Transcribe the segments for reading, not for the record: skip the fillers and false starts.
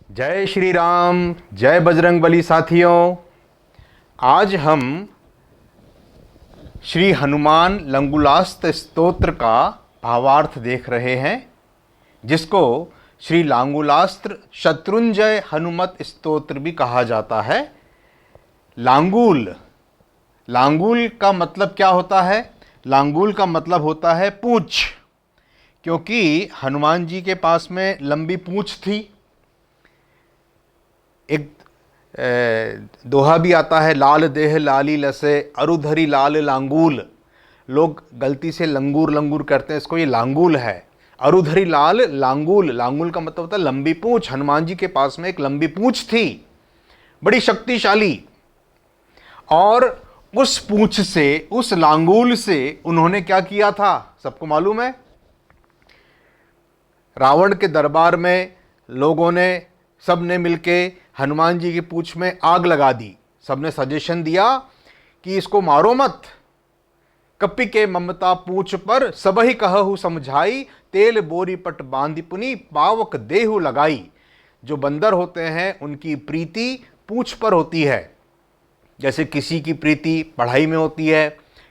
जय श्री राम, जय बजरंगबली। साथियों, आज हम श्री हनुमान लांगुलास्त्र स्तोत्र का भावार्थ देख रहे हैं, जिसको श्री लांगुलास्त्र शत्रुंजय हनुमत स्तोत्र भी कहा जाता है। लांगूल, लांगूल का मतलब क्या होता है? लांगूल का मतलब होता है पूंछ, क्योंकि हनुमान जी के पास में लंबी पूंछ थी। एक दोहा भी आता है, लाल देह लाली लसे अरुधरी लाल लांगूल। लोग गलती से लंगूर लंगूर करते हैं, इसको ये लांगूल है। अरुधरी लाल लांगूल, लांगूल का मतलब होता है लंबी पूंछ। हनुमान जी के पास में एक लंबी पूंछ थी, बड़ी शक्तिशाली। और उस पूंछ से, उस लांगूल से उन्होंने क्या किया था, सबको मालूम है। रावण के दरबार में लोगों ने, सबने मिलके हनुमान जी की पूंछ में आग लगा दी। सबने सजेशन दिया कि इसको मारो मत। कपि के ममता पूंछ पर सबहि कहहु समझाई, तेल बोरी पट बांधि पुनि पावक देहु लगाई। जो बंदर होते हैं उनकी प्रीति पूंछ पर होती है। जैसे किसी की प्रीति पढ़ाई में होती है,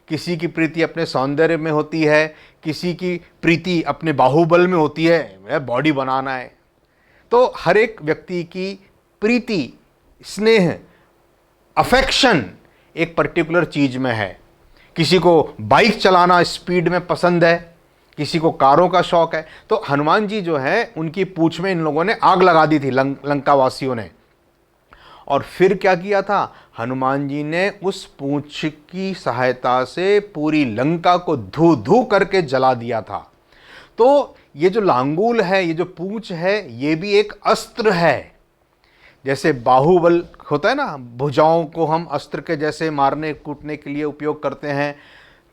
किसी की प्रीति अपने सौंदर्य में होती है, किसी की प्रीति अपने बाहुबल में होती है, बॉडी बनाना है। तो हर एक व्यक्ति की प्रीति, स्नेह, अफेक्शन एक पर्टिकुलर चीज में है। किसी को बाइक चलाना स्पीड में पसंद है, किसी को कारों का शौक है। तो हनुमान जी जो है, उनकी पूंछ में इन लोगों ने आग लगा दी थी, लंका वासियों ने। और फिर क्या किया था, हनुमान जी ने उस पूंछ की सहायता से पूरी लंका को धू धू करके जला दिया था। तो ये जो लांगूल है, ये जो पूंछ है, ये भी एक अस्त्र है। जैसे बाहुबल होता है ना, भुजाओं को हम अस्त्र के जैसे मारने कूटने के लिए उपयोग करते हैं।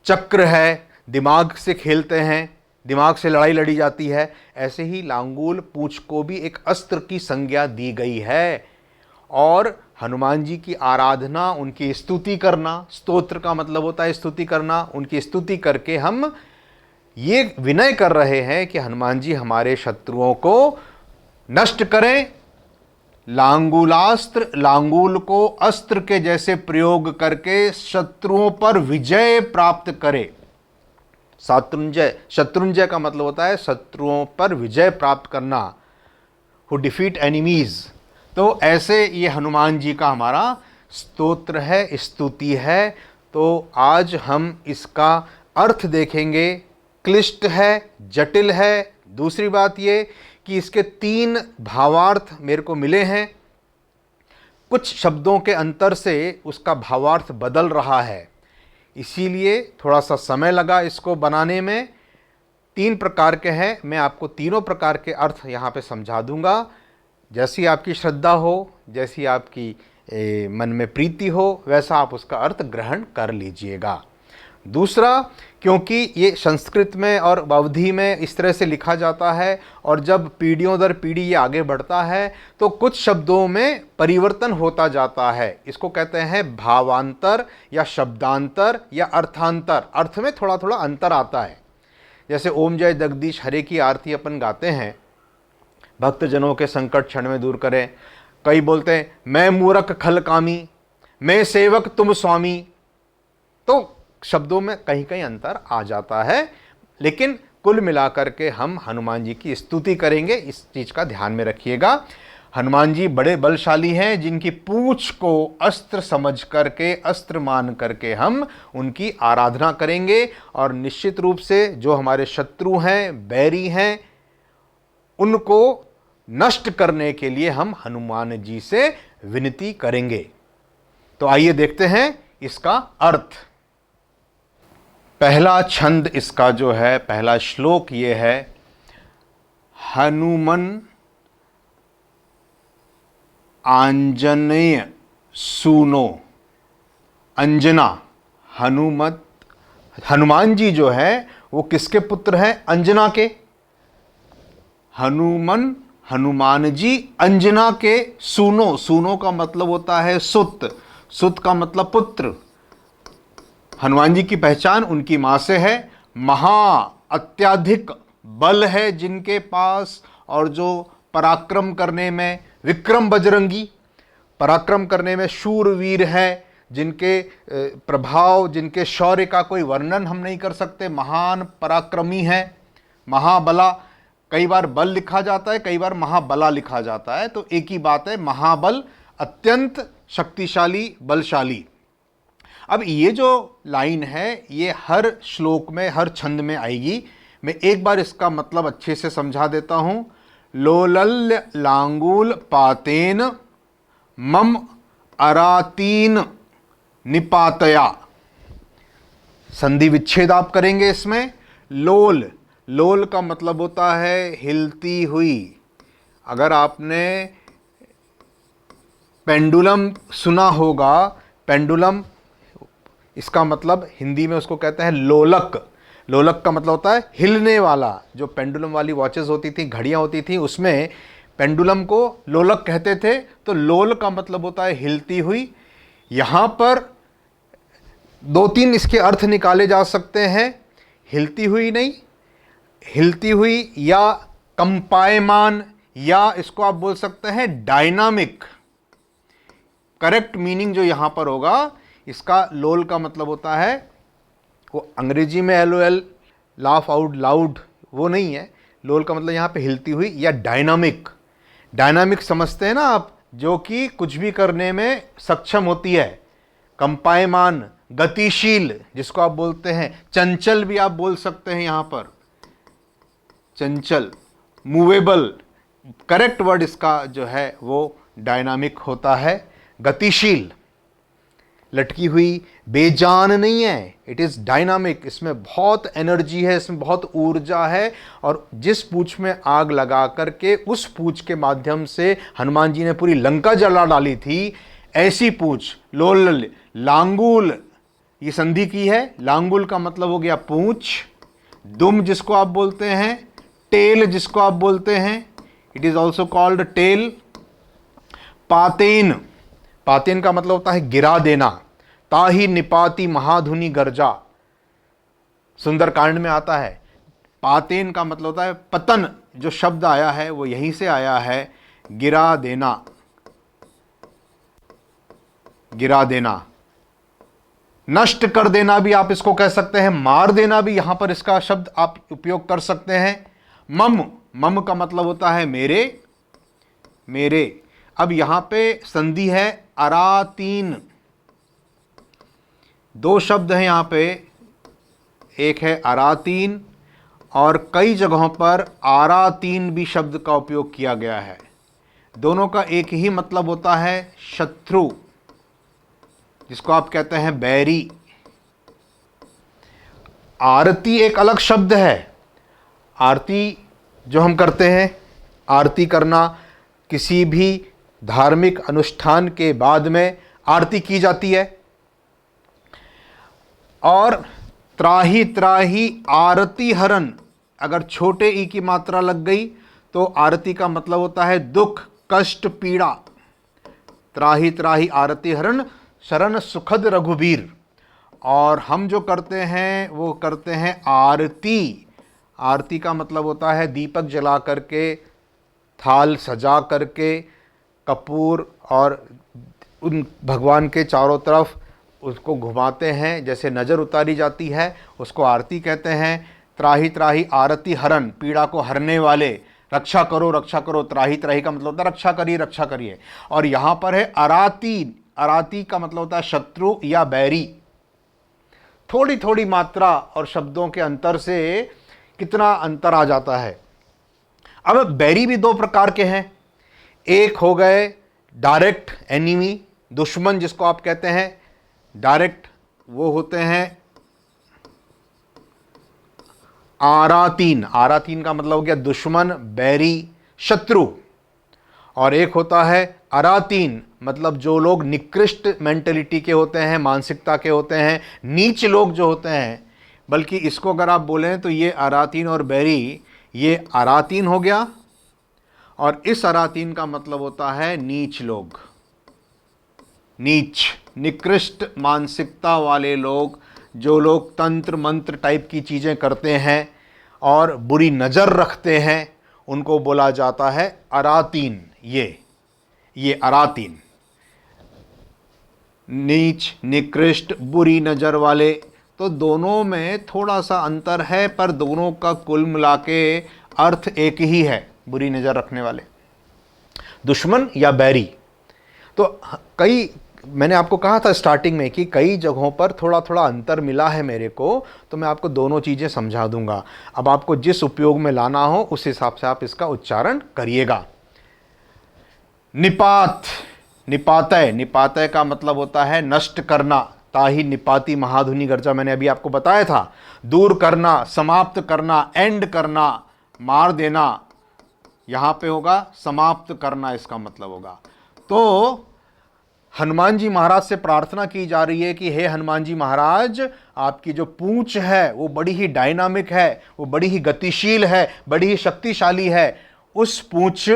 चक्र है, दिमाग से खेलते हैं, दिमाग से लड़ाई लड़ी जाती है। ऐसे ही लांगूल पूंछ को भी एक अस्त्र की संज्ञा दी गई है। और हनुमान जी की आराधना, उनकी स्तुति करना, स्तोत्र का मतलब होता है स्तुति करना, उनकी स्तुति करके हम ये विनय कर रहे हैं कि हनुमान जी हमारे शत्रुओं को नष्ट करें। लांगुलास्त्र, लांगूल को अस्त्र के जैसे प्रयोग करके शत्रुओं पर विजय प्राप्त करे। शत्रुंजय, शत्रुंजय का मतलब होता है शत्रुओं पर विजय प्राप्त करना, हु डिफीट एनिमीज। तो ऐसे ये हनुमान जी का हमारा स्तोत्र है, स्तुति है। तो आज हम इसका अर्थ देखेंगे। क्लिष्ट है, जटिल है। दूसरी बात ये कि इसके 3 भावार्थ मेरे को मिले हैं। कुछ शब्दों के अंतर से उसका भावार्थ बदल रहा है, इसीलिए थोड़ा सा समय लगा इसको बनाने में। 3 प्रकार के हैं, मैं आपको तीनों प्रकार के अर्थ यहाँ पे समझा दूंगा। जैसी आपकी श्रद्धा हो, जैसी आपकी मन में प्रीति हो, वैसा आप उसका अर्थ ग्रहण कर लीजिएगा। दूसरा, क्योंकि ये संस्कृत में और अवधी में इस तरह से लिखा जाता है, और जब पीढ़ियों दर पीढ़ी ये आगे बढ़ता है तो कुछ शब्दों में परिवर्तन होता जाता है। इसको कहते हैं भावांतर या शब्दांतर या अर्थांतर। अर्थ में थोड़ा थोड़ा अंतर आता है। जैसे ओम जय जगदीश हरे की आरती अपन गाते हैं, भक्तजनों के संकट क्षण में दूर करें। कई बोलते हैं मैं मूरख खल कामी, मैं सेवक तुम स्वामी। तो शब्दों में कहीं कहीं अंतर आ जाता है, लेकिन कुल मिलाकर के हम हनुमान जी की स्तुति करेंगे। इस चीज का ध्यान में रखिएगा। हनुमान जी बड़े बलशाली हैं, जिनकी पूंछ को अस्त्र समझ करके, अस्त्र मान करके हम उनकी आराधना करेंगे। और निश्चित रूप से जो हमारे शत्रु हैं, बैरी हैं, उनको नष्ट करने के लिए हम हनुमान जी से विनती करेंगे। तो आइए देखते हैं इसका अर्थ। पहला छंद इसका जो है, पहला श्लोक ये है, हनुमन आंजनेय सूनो। अंजना, हनुमत, हनुमान जी जो है वो किसके पुत्र हैं? अंजना के। हनुमन, हनुमान जी अंजना के सूनो। सूनो का मतलब होता है सुत, सुत का मतलब पुत्र। हनुमान जी की पहचान उनकी मां से है। महा, अत्याधिक बल है जिनके पास, और जो पराक्रम करने में, विक्रम बजरंगी, पराक्रम करने में शूरवीर हैं, जिनके प्रभाव, जिनके शौर्य का कोई वर्णन हम नहीं कर सकते, महान पराक्रमी हैं। महाबला, कई बार बल लिखा जाता है, कई बार महाबला लिखा जाता है, तो एक ही बात है, महाबल, अत्यंत शक्तिशाली, बलशाली। अब ये जो लाइन है ये हर श्लोक में, हर छंद में आएगी। मैं एक बार इसका मतलब अच्छे से समझा देता हूं। लोलल्य लांगूल पातेन मम अरातीन निपातया। संधि विच्छेद आप करेंगे इसमें। लोल, लोल का मतलब होता है हिलती हुई। अगर आपने पेंडुलम सुना होगा, पेंडुलम, इसका मतलब हिंदी में उसको कहते हैं लोलक। लोलक का मतलब होता है हिलने वाला। जो पेंडुलम वाली वॉचेस होती थी, घड़ियां होती थी, उसमें पेंडुलम को लोलक कहते थे। तो लोल का मतलब होता है हिलती हुई। यहां पर दो तीन इसके अर्थ निकाले जा सकते हैं। हिलती हुई नहीं, हिलती हुई या कंपायमान, या इसको आप बोल सकते हैं डायनामिक। करेक्ट मीनिंग जो यहां पर होगा इसका, लोल का मतलब होता है, वो अंग्रेजी में LOL, लाफ आउट लाउड, वो नहीं है। लोल का मतलब यहां पे हिलती हुई या डायनामिक। डायनामिक समझते हैं ना आप, जो कि कुछ भी करने में सक्षम होती है। कंपायमान, गतिशील, जिसको आप बोलते हैं। चंचल भी आप बोल सकते हैं यहां पर, चंचल, मूवेबल। करेक्ट वर्ड इसका जो है वो डायनामिक होता है, गतिशील। लटकी हुई, बेजान नहीं है, इट इज़ डायनामिक। इसमें बहुत एनर्जी है, इसमें बहुत ऊर्जा है। और जिस पूंछ में आग लगा करके उस पूंछ के माध्यम से हनुमान जी ने पूरी लंका जला डाली थी, ऐसी पूंछ। लोल लांगूल, ये संधि की है। लांगूल का मतलब हो गया पूंछ। दुम जिसको आप बोलते हैं, टेल जिसको आप बोलते हैं, it is also called tail. पातेन, पातेन का मतलब होता है गिरा देना। ताही निपाती महाधुनि गर्जा, सुंदरकांड में आता है। पातेन का मतलब होता है पतन। जो शब्द आया है वो यहीं से आया है, गिरा देना, गिरा देना। नष्ट कर देना भी आप इसको कह सकते हैं, मार देना भी यहां पर इसका शब्द आप उपयोग कर सकते हैं। मम, मम का मतलब होता है मेरे, मेरे। अब यहां पे संधि है अरातीन। दो शब्द हैं यहां पे, एक है अरातीन और कई जगहों पर आरातीन भी शब्द का उपयोग किया गया है। दोनों का एक ही मतलब होता है शत्रु, जिसको आप कहते हैं बैरी। आरती एक अलग शब्द है। आरती जो हम करते हैं, आरती करना, किसी भी धार्मिक अनुष्ठान के बाद में आरती की जाती है। और त्राही त्राही आरती हरन, अगर छोटे ई की मात्रा लग गई तो आरती का मतलब होता है दुख, कष्ट, पीड़ा। त्राही त्राही आरती हरन शरण सुखद रघुबीर। और हम जो करते हैं वो करते हैं आरती। आरती का मतलब होता है दीपक जला करके, थाल सजा करके, कपूर और उन भगवान के चारों तरफ उसको घुमाते हैं, जैसे नज़र उतारी जाती है, उसको आरती कहते हैं। त्राही त्राही आरती हरन, पीड़ा को हरने वाले। रक्षा करो, रक्षा करो। त्राही त्राही का मतलब होता है रक्षा करिए, रक्षा करिए। और यहाँ पर है अराती। अराती का मतलब होता है शत्रु या बैरी। थोड़ी थोड़ी मात्रा और शब्दों के अंतर से कितना अंतर आ जाता है। अब बैरी भी दो प्रकार के हैं। एक हो गए डायरेक्ट एनिमी, दुश्मन जिसको आप कहते हैं डायरेक्ट, वो होते हैं आरातीन। आरातीन का मतलब हो गया दुश्मन, बैरी, शत्रु। और एक होता है अरातीन, मतलब जो लोग निकृष्ट मेंटेलिटी के होते हैं, मानसिकता के होते हैं, नीच लोग जो होते हैं। बल्कि इसको अगर आप बोलें तो ये अरातीन और बैरी, ये अरातीन हो गया। और इस अरातीन का मतलब होता है नीच लोग, नीच, निकृष्ट मानसिकता वाले लोग, जो लोग तंत्र मंत्र टाइप की चीज़ें करते हैं और बुरी नज़र रखते हैं, उनको बोला जाता है अरातीन। ये ये अरातीन, नीच, निकृष्ट, बुरी नज़र वाले, तो दोनों में थोड़ा सा अंतर है, पर दोनों का कुल मिला के अर्थ एक ही है, बुरी नज़र रखने वाले, दुश्मन या बैरी। तो कई, मैंने आपको कहा था स्टार्टिंग में कि कई जगहों पर थोड़ा थोड़ा अंतर मिला है मेरे को, तो मैं आपको दोनों चीज़ें समझा दूंगा। अब आपको जिस उपयोग में लाना हो उस हिसाब से आप इसका उच्चारण करिएगा। निपात, निपातय, निपातय का मतलब होता है नष्ट करना, ताहि निपाति महाधुनि गर्जा, मैंने अभी आपको बताया था। दूर करना, समाप्त करना, एंड करना, मार देना, यहां पे होगा समाप्त करना, इसका मतलब होगा। तो हनुमान जी महाराज से प्रार्थना की जा रही है कि हे हनुमान जी महाराज, आपकी जो पूंछ है वो बड़ी ही डायनामिक है, वो बड़ी ही गतिशील है, बड़ी ही शक्तिशाली है। उस पूंछ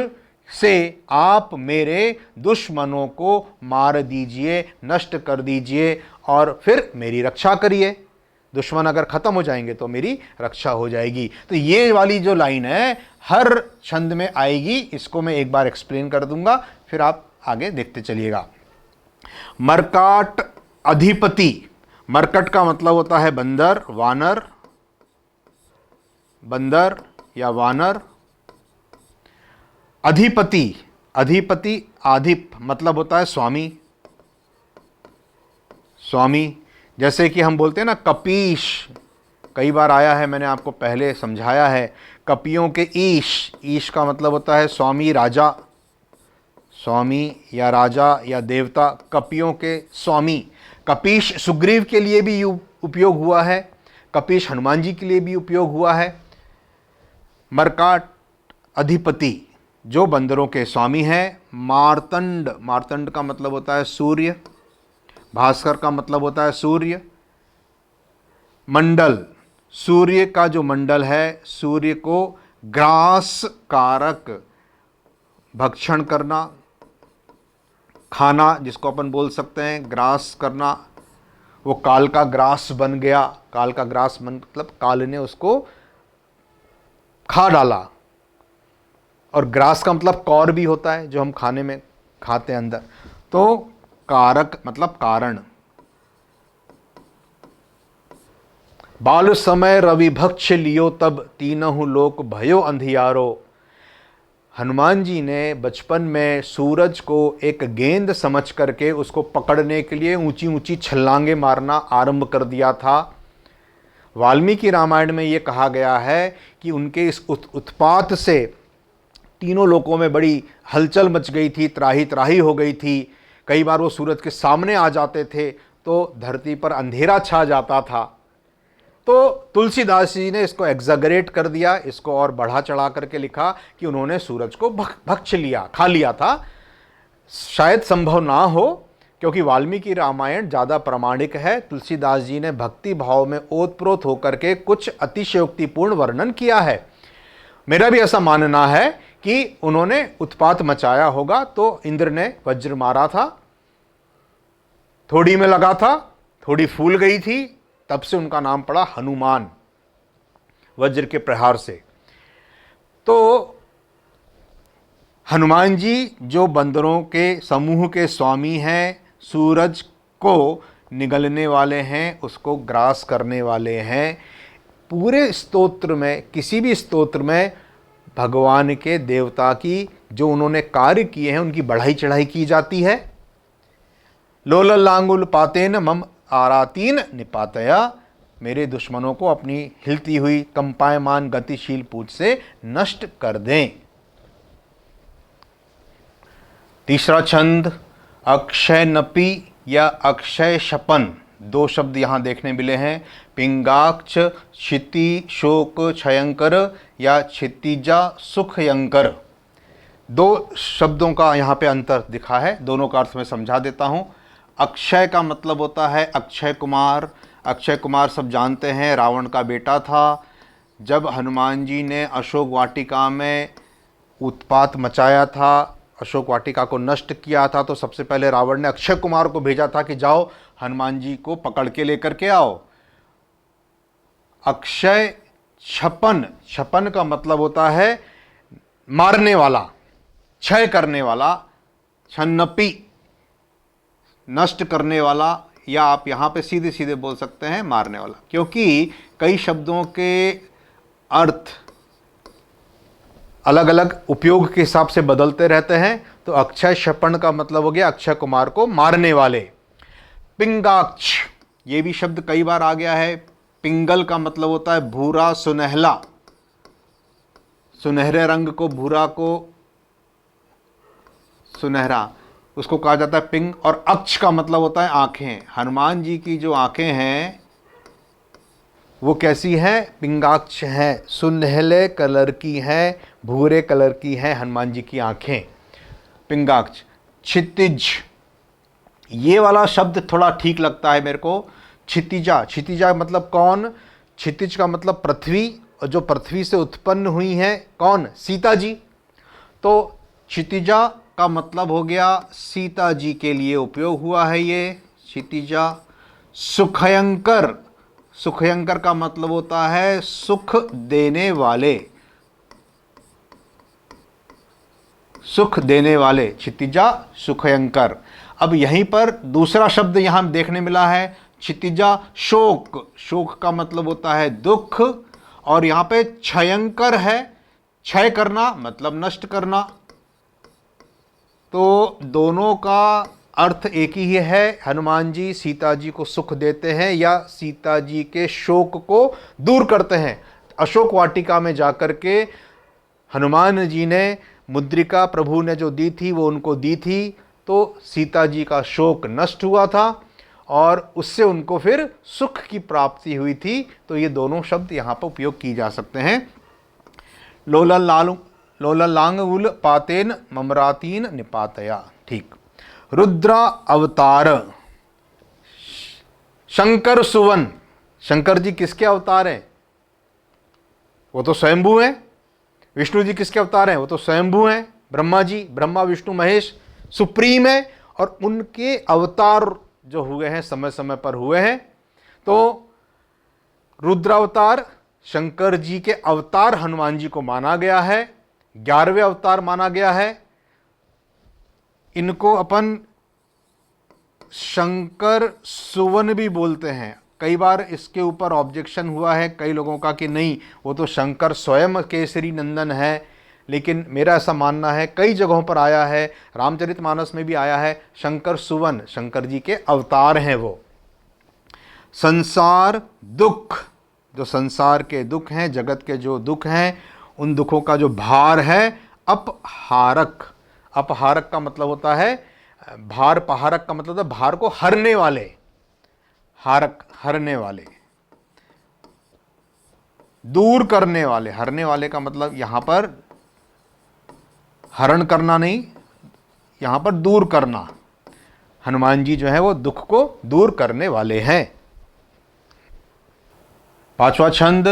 से आप मेरे दुश्मनों को मार दीजिए, नष्ट कर दीजिए, और फिर मेरी रक्षा करिए। दुश्मन अगर खत्म हो जाएंगे तो मेरी रक्षा हो जाएगी। तो ये वाली जो लाइन है हर छंद में आएगी, इसको मैं एक बार एक्सप्लेन कर दूंगा, फिर आप आगे देखते चलिएगा। मरकाट अधिपति, मरकट का मतलब होता है बंदर, वानर, बंदर या वानर। अधिपति, अधिपति, आधिप मतलब होता है स्वामी, स्वामी। जैसे कि हम बोलते हैं ना कपीश, कई बार आया है, मैंने आपको पहले समझाया है। कपियों के ईश, ईश का मतलब होता है स्वामी, राजा, स्वामी या राजा या देवता, कपियों के स्वामी। कपीश सुग्रीव के लिए भी उपयोग हुआ है, कपीश हनुमान जी के लिए भी उपयोग हुआ है। मरकाट अधिपति जो बंदरों के स्वामी हैं। मार्तंड, मार्तंड का मतलब होता है सूर्य, भास्कर का मतलब होता है सूर्य। मंडल, सूर्य का जो मंडल है, सूर्य को ग्रास कारक, भक्षण करना, खाना जिसको अपन बोल सकते हैं, ग्रास करना। वो काल का ग्रास बन गया, काल का ग्रास मतलब काल ने उसको खा डाला। और ग्रास का मतलब कौर भी होता है, जो हम खाने में खाते हैं अंदर। तो कारक मतलब कारण। बाल समय रवि भक्ष लियो तब तीनहु लोक भयो अंधियारो। हनुमान जी ने बचपन में सूरज को एक गेंद समझ करके उसको पकड़ने के लिए ऊंची ऊंची छलांगे मारना आरंभ कर दिया था। वाल्मीकि रामायण में ये कहा गया है कि उनके इस उत्पात से तीनों लोकों में बड़ी हलचल मच गई थी, त्राही त्राही हो गई थी। कई बार वो सूरज के सामने आ जाते थे तो धरती पर अंधेरा छा जाता था। तो तुलसीदास जी ने इसको एग्जैगरेट कर दिया, इसको और बढ़ा चढ़ा करके लिखा कि उन्होंने सूरज को भक्ष लिया, खा लिया था। शायद संभव ना हो, क्योंकि वाल्मीकि रामायण ज़्यादा प्रामाणिक है। तुलसीदास जी ने भक्ति भाव में ओतप्रोत होकर के कुछ अतिशयोक्तिपूर्ण वर्णन किया है। मेरा भी ऐसा मानना है कि उन्होंने उत्पात मचाया होगा, तो इंद्र ने वज्र मारा था, थोड़ी में लगा था, थोड़ी फूल गई थी, तब से उनका नाम पड़ा हनुमान, वज्र के प्रहार से। तो हनुमान जी जो बंदरों के समूह के स्वामी हैं, सूरज को निगलने वाले हैं, उसको ग्रास करने वाले हैं। पूरे स्तोत्र में, किसी भी स्तोत्र में भगवान के देवता की जो उन्होंने कार्य किए हैं उनकी बढ़ाई चढ़ाई की जाती है। लोलल लांगुल पातेन मम आरातीन निपातया, मेरे दुश्मनों को अपनी हिलती हुई कंपायमान गतिशील पूंछ से नष्ट कर दें। तीसरा छंद अक्षय नपी या अक्षय शपन, दो शब्द यहां देखने मिले हैं। पिंगाक्ष क्षिति शोक क्षयंकर या क्षितिजा सुखयंकर, दो शब्दों का यहाँ पे अंतर दिखा है, दोनों का अर्थ मैं समझा देता हूँ। अक्षय का मतलब होता है अक्षय कुमार। अक्षय कुमार सब जानते हैं, रावण का बेटा था। जब हनुमान जी ने अशोक वाटिका में उत्पात मचाया था, अशोक वाटिका को नष्ट किया था, तो सबसे पहले रावण ने अक्षय कुमार को भेजा था कि जाओ हनुमान जी को पकड़ के लेकर के आओ। अक्षय छपन, छपन का मतलब होता है मारने वाला, क्षय करने वाला, छन्नपि नष्ट करने वाला, या आप यहाँ पे सीधे सीधे बोल सकते हैं मारने वाला, क्योंकि कई शब्दों के अर्थ अलग अलग उपयोग के हिसाब से बदलते रहते हैं। तो अक्षय क्षपण का मतलब हो गया अक्षय कुमार को मारने वाले। पिंगाक्ष, ये भी शब्द कई बार आ गया है। पिंगल का मतलब होता है भूरा सुनहला, सुनहरे रंग को, भूरा को सुनहरा, उसको कहा जाता है पिंग। और अक्ष का मतलब होता है आंखें। हनुमान जी की जो आंखें हैं वो कैसी है? पिंगाक्ष है, सुनहले कलर की है, भूरे कलर की है हनुमान जी की आंखें, पिंगाक्ष। क्षितिज, ये वाला शब्द थोड़ा ठीक लगता है मेरे को। क्षितिजा, क्षितिजा मतलब कौन? क्षितिज का मतलब पृथ्वी, और जो पृथ्वी से उत्पन्न हुई है कौन? सीता जी। तो क्षितिजा का मतलब हो गया सीता जी के लिए उपयोग हुआ है ये क्षितिजा। सुखयंकर, सुखयंकर का मतलब होता है सुख देने वाले, सुख देने वाले, क्षितिजा सुखयंकर। अब यहीं पर दूसरा शब्द यहां देखने मिला है, क्षितिजा शोक, शोक का मतलब होता है दुख, और यहां पे क्षयंकर है, क्षय करना मतलब नष्ट करना। तो दोनों का अर्थ एक ही है, हनुमान जी सीता जी को सुख देते हैं या सीता जी के शोक को दूर करते हैं। अशोक वाटिका में जाकर के हनुमान जी ने मुद्रिका प्रभु ने जो दी थी वो उनको दी थी, तो सीता जी का शोक नष्ट हुआ था और उससे उनको फिर सुख की प्राप्ति हुई थी। तो ये दोनों शब्द यहाँ पर उपयोग किए जा सकते हैं। लोललांगुल पातेन ममरातीन निपातया, ठीक। रुद्रा अवतार, शंकर सुवन, शंकर जी किसके अवतार हैं? वो तो स्वयंभू हैं। विष्णु जी किसके अवतार हैं? वो तो स्वयंभू हैं। ब्रह्मा जी, ब्रह्मा विष्णु महेश सुप्रीम है, और उनके अवतार जो हुए हैं समय समय पर हुए हैं। तो रुद्रावतार शंकर जी के अवतार हनुमान जी को माना गया है, 11वें अवतार माना गया है। इनको अपन शंकर सुवन भी बोलते हैं। कई बार इसके ऊपर ऑब्जेक्शन हुआ है कई लोगों का कि नहीं, वो तो शंकर स्वयं केसरी नंदन है, लेकिन मेरा ऐसा मानना है, कई जगहों पर आया है, रामचरितमानस में भी आया है, शंकर सुवन शंकर जी के अवतार हैं वो। संसार दुख, जो संसार के दुख हैं, जगत के जो दुख हैं, उन दुखों का जो भार है, अपहारक, अपहारक का मतलब होता है भार, पहारक का मतलब होता है भार को हरने वाले, हारक हरने वाले, दूर करने वाले। हरने वाले का मतलब यहां पर हरण करना नहीं, यहां पर दूर करना। हनुमान जी जो है वो दुख को दूर करने वाले हैं। 5वां छंद,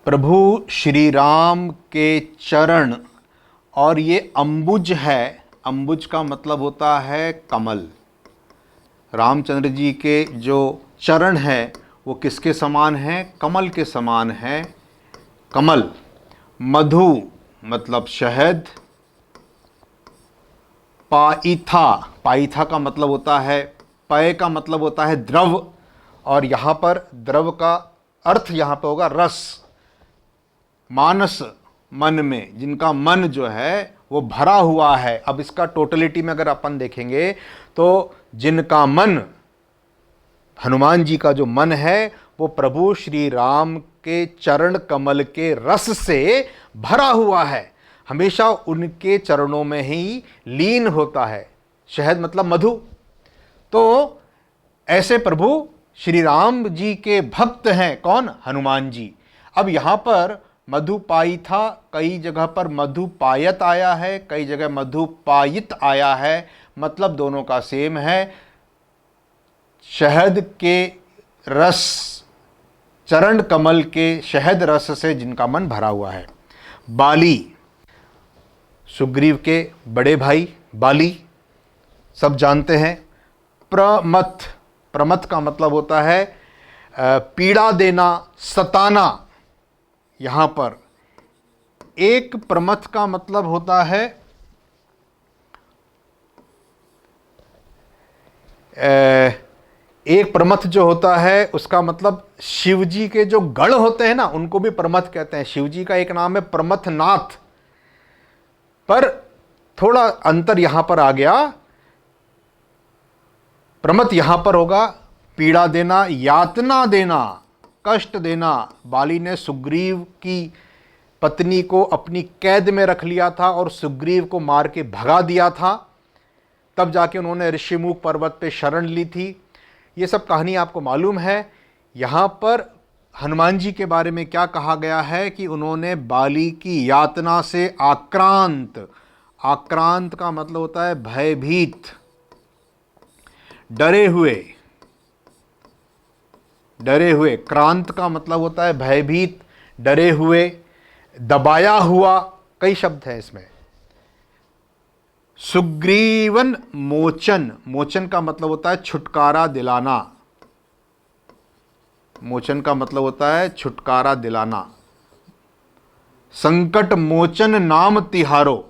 प्रभु श्री राम के चरण, और ये अंबुज है। अंबुज का मतलब होता है कमल। रामचंद्र जी के जो चरण है वो किसके समान है? कमल के समान है, कमल। मधु मतलब शहद। पाइथा, पाइथा का मतलब होता है, पय का मतलब होता है द्रव, और यहाँ पर द्रव का अर्थ यहाँ पे होगा रस। मानस, मन में, जिनका मन जो है वो भरा हुआ है। अब इसका टोटलिटी में अगर अपन देखेंगे तो जिनका मन, हनुमान जी का जो मन है वो प्रभु श्री राम के चरण कमल के रस से भरा हुआ है, हमेशा उनके चरणों में ही लीन होता है। शहद मतलब मधु। तो ऐसे प्रभु श्री राम जी के भक्त हैं कौन? हनुमान जी। अब यहां पर मधुपाइथा, कई जगह पर मधुपायत आया है, कई जगह मधुपायित आया है, मतलब दोनों का सेम है। शहद के रस, चरण कमल के शहद रस से जिनका मन भरा हुआ है। बाली, सुग्रीव के बड़े भाई बाली, सब जानते हैं। प्रमथ, प्रमथ का मतलब होता है पीड़ा देना, सताना। यहां पर एक प्रमथ का मतलब होता है एक प्रमथ जो होता है उसका मतलब शिव जी के जो गढ़ होते हैं ना, उनको भी प्रमथ कहते हैं। शिव जी का एक नाम है प्रमथनाथ, पर थोड़ा अंतर यहां पर आ गया। प्रमथ यहां पर होगा पीड़ा देना, यातना देना, कष्ट देना। बाली ने सुग्रीव की पत्नी को अपनी कैद में रख लिया था और सुग्रीव को मार के भगा दिया था, तब जाके उन्होंने ऋषिमुख पर्वत पे शरण ली थी। ये सब कहानी आपको मालूम है। यहाँ पर हनुमान जी के बारे में क्या कहा गया है कि उन्होंने बाली की यातना से आक्रांत, आक्रांत का मतलब होता है भयभीत, डरे हुए, डरे हुए। क्रांत का मतलब होता है भयभीत, डरे हुए, दबाया हुआ, कई शब्द हैं इसमें। सुग्रीवन मोचन, मोचन का मतलब होता है छुटकारा दिलाना, मोचन का मतलब होता है छुटकारा दिलाना। संकट मोचन नाम तिहारो,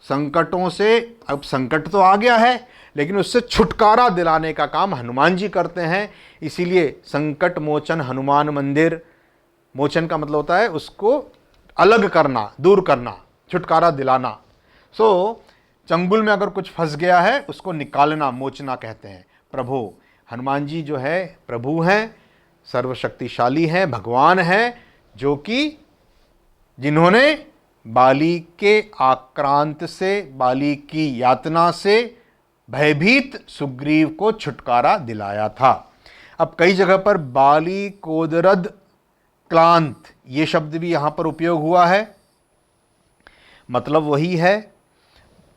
संकटों से, अब संकट तो आ गया है लेकिन उससे छुटकारा दिलाने का काम हनुमान जी करते हैं, इसीलिए संकट मोचन हनुमान मंदिर। मोचन का मतलब होता है उसको अलग करना, दूर करना, छुटकारा दिलाना। सो चंगुल में अगर कुछ फंस गया है उसको निकालना मोचना कहते हैं। प्रभु हनुमान जी जो है प्रभु हैं, सर्वशक्तिशाली हैं, भगवान हैं, जो कि जिन्होंने बाली के आक्रांत से, बाली की यातना से भयभीत सुग्रीव को छुटकारा दिलाया था। अब कई जगह पर बाली कोदरद क्लांत ये शब्द भी यहां पर उपयोग हुआ है, मतलब वही है।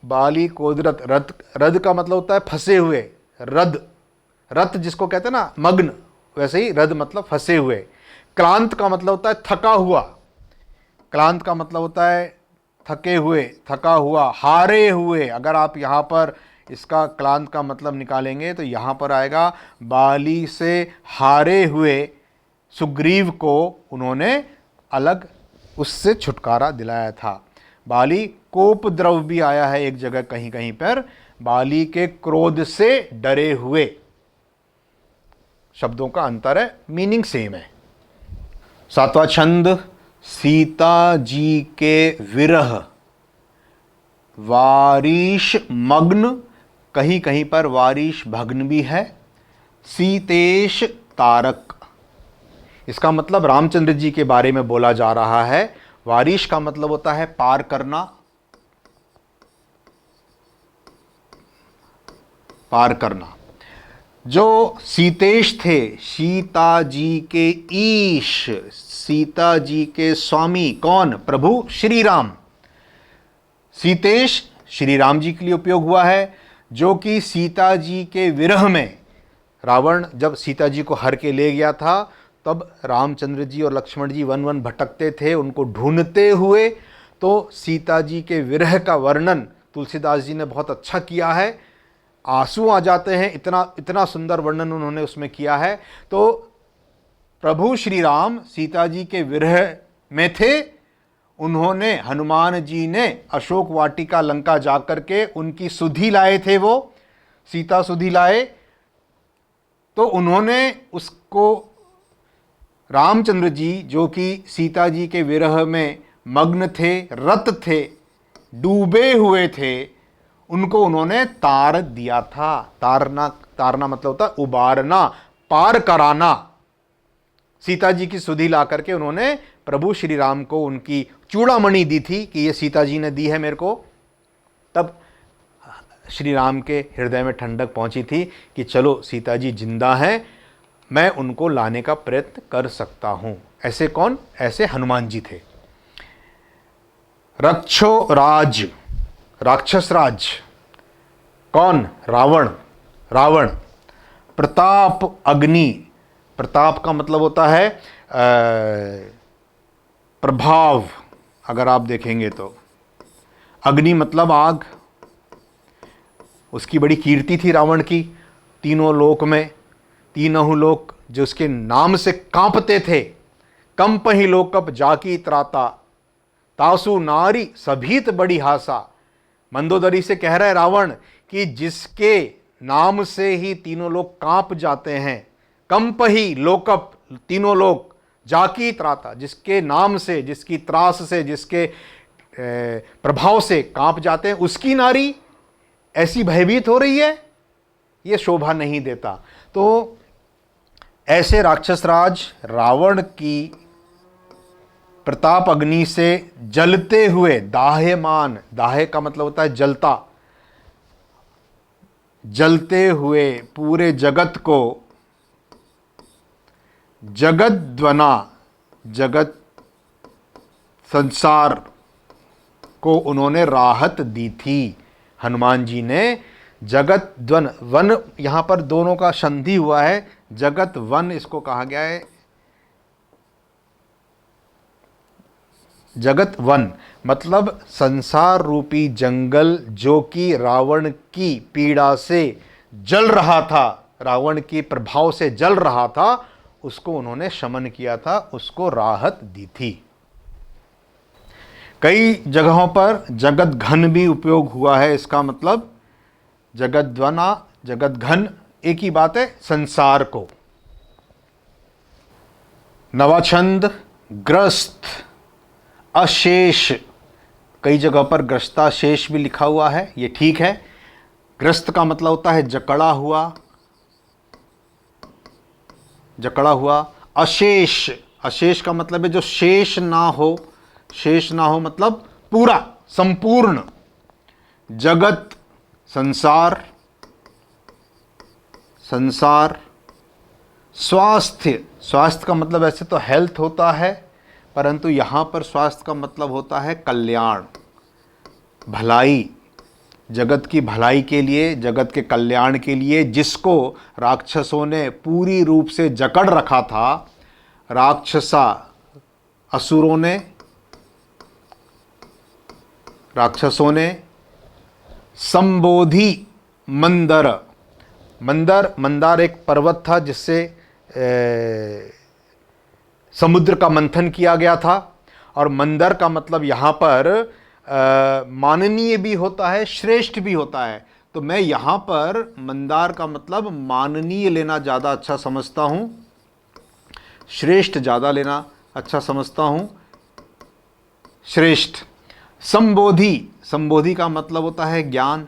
बाली कोदरत, रद, रद का मतलब होता है फंसे हुए, रद, रत जिसको कहते हैं ना मग्न, वैसे ही रद मतलब फंसे हुए। क्लांत का मतलब होता है थका हुआ, क्लांत का मतलब होता है थके हुए, थका हुआ, हारे हुए। अगर आप यहाँ पर इसका क्लांत का मतलब निकालेंगे तो यहाँ पर आएगा बाली से हारे हुए सुग्रीव को उन्होंने अलग, उससे छुटकारा दिलाया था। बाली कोपद्रव भी आया है एक जगह कहीं कहीं पर, बाली के क्रोध से डरे हुए। शब्दों का अंतर है, मीनिंग सेम है। सातवां छंद, सीता जी के विरह, वारीश मग्न, कहीं कहीं पर वारीश भग्न भी है। सीतेश तारक, इसका मतलब रामचंद्र जी के बारे में बोला जा रहा है। वारीश का मतलब होता है पार करना, पार करना। जो सीतेश थे, सीता जी के ईश, सीता जी के स्वामी कौन? प्रभु श्री राम। सीतेश श्री राम जी के लिए उपयोग हुआ है, जो कि सीता जी के विरह में, रावण जब सीता जी को हर के ले गया था तब रामचंद्र जी और लक्ष्मण जी वन वन भटकते थे, उनको ढूंढते हुए। तो सीता जी के विरह का वर्णन तुलसीदास जी ने बहुत अच्छा किया है, आंसू आ जाते हैं, इतना इतना सुंदर वर्णन उन्होंने उसमें किया है। तो प्रभु श्री राम सीता जी के विरह में थे, उन्होंने, हनुमान जी ने अशोक वाटिका लंका जाकर के उनकी सुधि लाए थे, वो सीता सुधि लाए, तो उन्होंने उसको, रामचंद्र जी जो कि सीता जी के विरह में मग्न थे, रत थे, डूबे हुए थे, उनको उन्होंने तार दिया था। तारना, तारना मतलब होता है उबारना, पार कराना। सीता जी की सुधि ला करके उन्होंने प्रभु श्री राम को उनकी चूड़ामणि दी थी कि ये सीता जी ने दी है मेरे को। तब श्री राम के हृदय में ठंडक पहुंची थी कि चलो सीता जी जिंदा हैं, मैं उनको लाने का प्रयत्न कर सकता हूं। ऐसे कौन? ऐसे हनुमान जी थे। रक्षो राज, राक्षस राज कौन? रावण, रावण। प्रताप अग्नि, प्रताप का मतलब होता है प्रभाव, अगर आप देखेंगे तो अग्नि मतलब आग। उसकी बड़ी कीर्ति थी रावण की, तीनों लोक में, तीनों लोक जो उसके नाम से कांपते थे। कंपहि लोकप जाकी त्राता, तासु नारी सभीत बड़ी हासा। मंदोदरी से कह रहा है रावण कि जिसके नाम से ही तीनों लोग कांप जाते हैं। कंप ही लोकप, तीनों लोग जाकी त्राता, जिसके नाम से, जिसकी त्रास से, जिसके प्रभाव से कांप जाते हैं, उसकी नारी ऐसी भयभीत हो रही है, यह शोभा नहीं देता। तो ऐसे राक्षस राज रावण की प्रताप अग्नि से जलते हुए, दाह्यमान, दाह्य का मतलब होता है जलता, जलते हुए पूरे जगत को, जगद्वना, जगत संसार को उन्होंने राहत दी थी। हनुमान जी ने जगत वन, वन यहां पर दोनों का संधि हुआ है, जगत वन इसको कहा गया है। जगत वन मतलब संसार रूपी जंगल जो कि रावण की पीड़ा से जल रहा था, रावण के प्रभाव से जल रहा था, उसको उन्होंने शमन किया था, उसको राहत दी थी। कई जगहों पर जगत घन भी उपयोग हुआ है, इसका मतलब जगद्वना, जगत घन एक ही बात है, संसार को। नवाछंद ग्रस्त अशेष, कई जगह पर ग्रस्ताशेष भी लिखा हुआ है, ये ठीक है। ग्रस्त का मतलब होता है जकड़ा हुआ, जकड़ा हुआ। अशेष, अशेष का मतलब है जो शेष ना हो, शेष ना हो मतलब पूरा, संपूर्ण। जगत संसार, संसार। स्वास्थ्य, स्वास्थ्य का मतलब ऐसे तो हेल्थ होता है, परंतु यहां पर स्वास्थ्य का मतलब होता है कल्याण, भलाई, जगत की भलाई के लिए, जगत के कल्याण के लिए, जिसको राक्षसों ने पूरी रूप से जकड़ रखा था। राक्षसा असुरों ने, राक्षसों ने संबोधि मंदर, मंदर, मंदार एक पर्वत था जिससे समुद्र का मंथन किया गया था। और मंदर का मतलब यहाँ पर माननीय भी होता है, श्रेष्ठ भी होता है। तो मैं यहाँ पर मंदार का मतलब माननीय लेना ज़्यादा अच्छा समझता हूँ, श्रेष्ठ ज़्यादा लेना अच्छा समझता हूँ। श्रेष्ठ। संबोधि, संबोधि का मतलब होता है ज्ञान,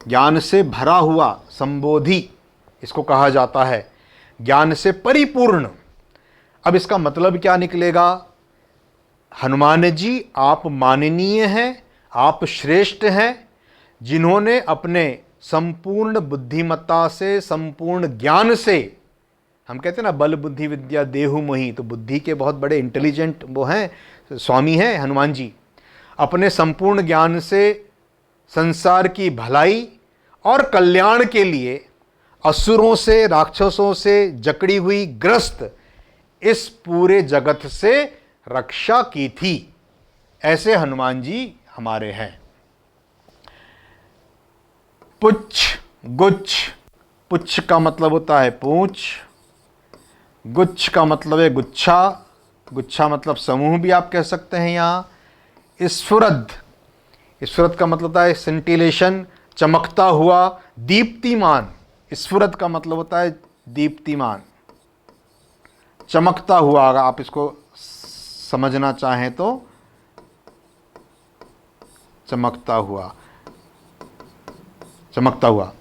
ज्ञान से भरा हुआ, संबोधि इसको कहा जाता है, ज्ञान से परिपूर्ण। अब इसका मतलब क्या निकलेगा? हनुमान जी आप माननीय हैं, आप श्रेष्ठ हैं, जिन्होंने अपने संपूर्ण बुद्धिमत्ता से, संपूर्ण ज्ञान से, हम कहते हैं ना बल बुद्धि विद्या देहु मोहि, तो बुद्धि के बहुत बड़े इंटेलिजेंट वो हैं, स्वामी हैं हनुमान जी। अपने संपूर्ण ज्ञान से संसार की भलाई और कल्याण के लिए असुरों से, राक्षसों से जकड़ी हुई ग्रस्त इस पूरे जगत से रक्षा की थी। ऐसे हनुमान जी हमारे हैं। पुच्छ गुच्छ, पुच्छ का मतलब होता है पूंछ, गुच्छ का मतलब है गुच्छा, गुच्छा मतलब समूह भी आप कह सकते हैं। यहाँ स्फुरद, स्फुरद का मतलब होता है सिंटिलेशन, चमकता हुआ, दीप्तिमान। स्फुरद का मतलब होता है दीप्तिमान, चमकता हुआ। अगर आप इसको समझना चाहें तो चमकता हुआ, चमकता हुआ।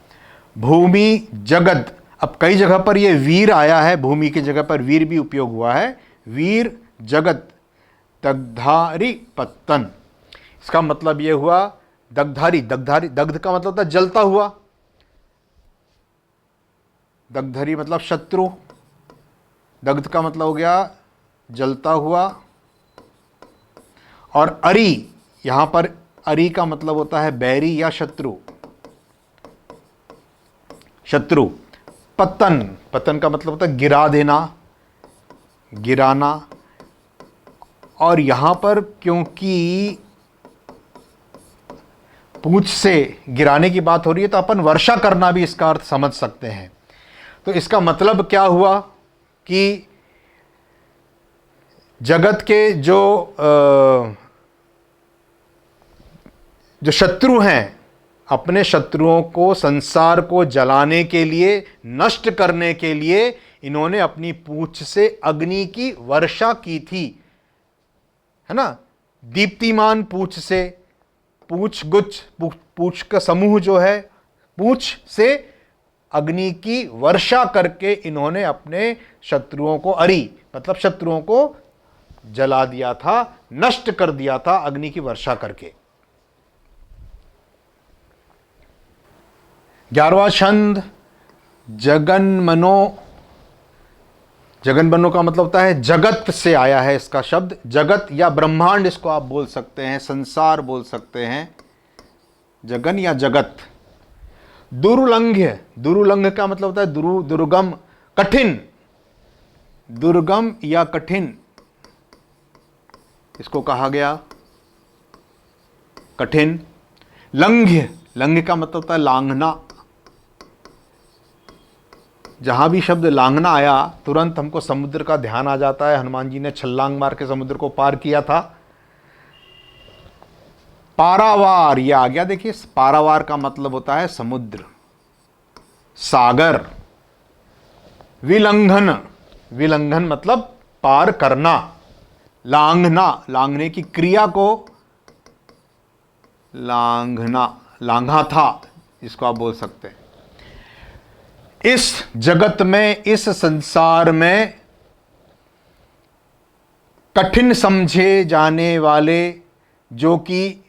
भूमि जगत, अब कई जगह पर यह वीर आया है, भूमि की जगह पर वीर भी उपयोग हुआ है। वीर जगत, दग्धारी पत्तन, इसका मतलब यह हुआ दग्धारी, दग्धारी, दग्ध का मतलब होता है जलता हुआ, दग्धरी मतलब शत्रु, दग्ध का मतलब हो गया जलता हुआ। और अरी, यहां पर अरी का मतलब होता है बैरी या शत्रु, शत्रु। पतन, पतन का मतलब होता है गिरा देना, गिराना। और यहां पर क्योंकि पूंछ से गिराने की बात हो रही है तो अपन वर्षा करना भी इसका अर्थ समझ सकते हैं। तो इसका मतलब क्या हुआ कि जगत के जो शत्रु हैं, अपने शत्रुओं को, संसार को जलाने के लिए, नष्ट करने के लिए इन्होंने अपनी पूंछ से अग्नि की वर्षा की थी, है ना। दीप्तिमान पूंछ से, पूंछ का समूह जो है, पूंछ से अग्नि की वर्षा करके इन्होंने अपने शत्रुओं को, मतलब शत्रुओं को जला दिया था, नष्ट कर दिया था अग्नि की वर्षा करके। 11वां छंद जगन्मनो। जगन्मनो का मतलब होता है जगत से आया है इसका शब्द। जगत या ब्रह्मांड इसको आप बोल सकते हैं, संसार बोल सकते हैं, जगन या जगत। दुर्लंघ्य, दुर्लंघ्य का मतलब होता है दुर्गम, कठिन, दुर्गम या कठिन इसको कहा गया, कठिन। लंघ्य, लंघ्य का मतलब होता है लांघना। जहां भी शब्द लांघना आया तुरंत हमको समुद्र का ध्यान आ जाता है। हनुमान जी ने छलांग मार के समुद्र को पार किया था। पारावार, यह आ गया, देखिए पारावार का मतलब होता है समुद्र, सागर। विलंघन, विलंघन मतलब पार करना। लांघना, लांघने की क्रिया को लांघना, लांघा था इसको आप बोल सकते हैं। इस जगत में, इस संसार में कठिन समझे जाने वाले, जो कि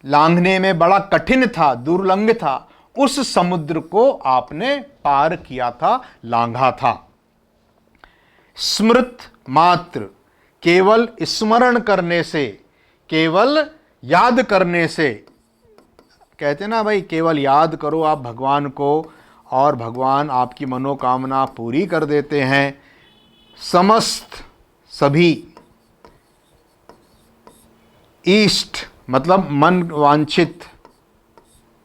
लांघने में बड़ा कठिन था, दुर्लंघ था, उस समुद्र को आपने पार किया था, लांघा था। स्मृत मात्र, केवल स्मरण करने से, केवल याद करने से, कहते ना भाई केवल याद करो आप भगवान को और भगवान आपकी मनोकामना पूरी कर देते हैं। समस्त, सभी। ईष्ट मतलब मन वांछित,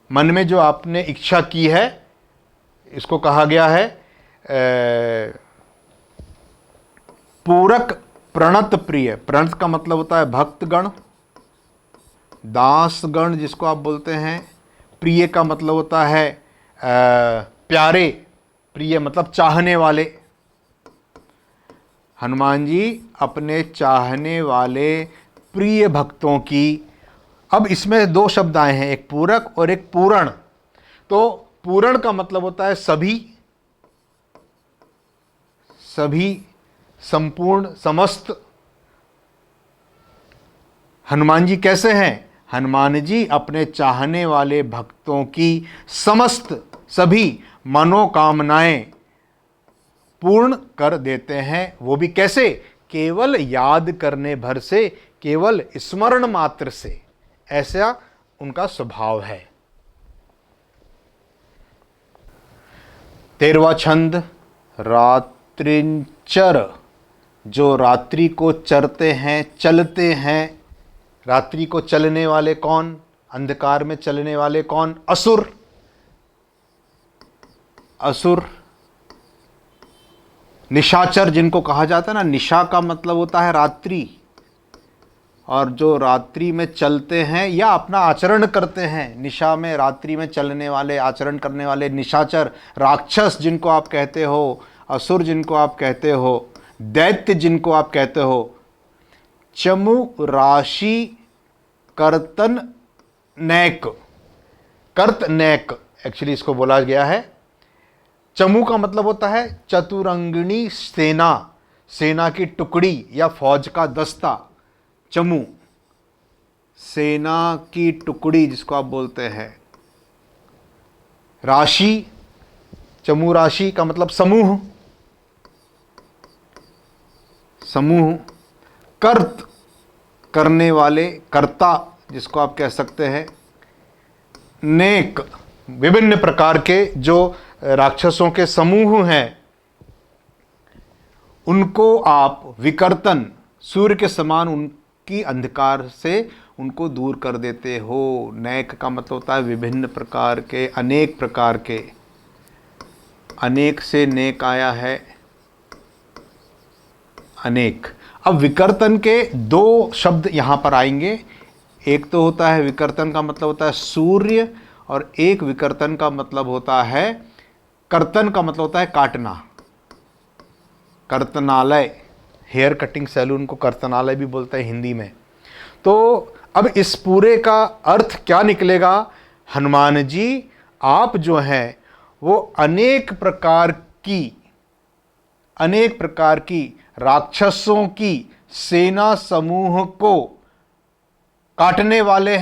मन में जो आपने इच्छा की है, इसको कहा गया है पूरक प्रणत प्रिय। प्रणत का मतलब होता है भक्तगण, दासगण जिसको आप बोलते हैं। प्रिय का मतलब होता है प्यारे, प्रिय मतलब चाहने वाले। हनुमान जी अपने चाहने वाले प्रिय भक्तों की, अब इसमें दो शब्द आए हैं, एक पूरक और एक पूर्ण। तो पूर्ण का मतलब होता है सभी, सभी, संपूर्ण, समस्त। हनुमान जी कैसे हैं? हनुमान जी अपने चाहने वाले भक्तों की समस्त, सभी मनोकामनाएं पूर्ण कर देते हैं। वो भी कैसे? केवल याद करने भर से, केवल स्मरण मात्र से। ऐसा उनका स्वभाव है। 13वां छंद रात्रिंचर, जो रात्रि को चरते हैं, चलते हैं। रात्रि को चलने वाले कौन? अंधकार में चलने वाले कौन? असुर। असुर, निशाचर जिनको कहा जाता है ना, निशा का मतलब होता है रात्रि, और जो रात्रि में चलते हैं या अपना आचरण करते हैं, निशा में, रात्रि में चलने वाले, आचरण करने वाले निशाचर, राक्षस जिनको आप कहते हो, असुर जिनको आप कहते हो, दैत्य जिनको आप कहते हो। चमु राशि कर्तन नैक, कर्त नैक एक्चुअली इसको बोला गया है। चमू का मतलब होता है चतुरंगिणी सेना, सेना की टुकड़ी या फौज का दस्ता। चमू, सेना की टुकड़ी जिसको आप बोलते हैं। राशि, चमू राशि का मतलब समूह, समूह। कर्त, करने वाले, कर्ता जिसको आप कह सकते हैं। नेक, विभिन्न प्रकार के जो राक्षसों के समूह हैं, उनको आप विकर्तन, सूर्य के समान उनकी अंधकार से उनको दूर कर देते हो। नैक का मतलब होता है विभिन्न प्रकार के, अनेक प्रकार के। अनेक से नेक आया है, अनेक। अब विकर्तन के दो शब्द यहां पर आएंगे। एक तो होता है विकर्तन का मतलब होता है सूर्य, और एक विकर्तन का मतलब होता है, कर्तन का मतलब होता है काटना, कर्तनालय, हेयर कटिंग सैलून को कर्तनालय भी बोलते हैं हिंदी में। तो अब इस पूरे का अर्थ क्या निकलेगा, हनुमान जी आप जो हैं वो अनेक प्रकार की राक्षसों की सेना समूह को काटने वाले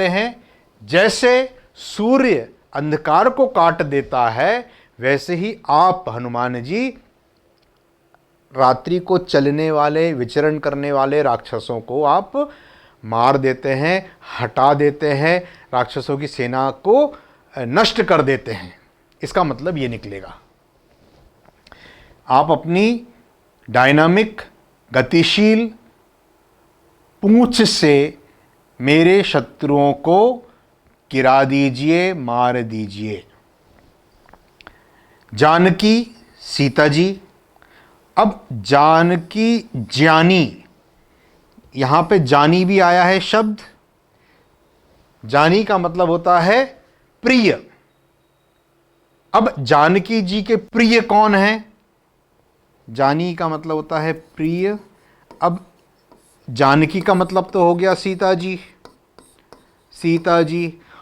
हैं। जैसे सूर्य अंधकार को काट देता है, वैसे ही आप हनुमान जी रात्रि को चलने वाले, विचरण करने वाले राक्षसों को आप मार देते हैं, हटा देते हैं, राक्षसों की सेना को नष्ट कर देते हैं। इसका मतलब ये निकलेगा आप अपनी डायनामिक, गतिशील पूंछ से मेरे शत्रुओं को गिरा दीजिए, मार दीजिए। जानकी सीता जी, अब जानकी ज्ञानी, यहां पे जानी भी आया है शब्द। जानी का मतलब होता है प्रिय। अब जानकी जी के प्रिय कौन है, जानी का मतलब होता है प्रिय। अब जानकी का मतलब तो हो गया सीता जी,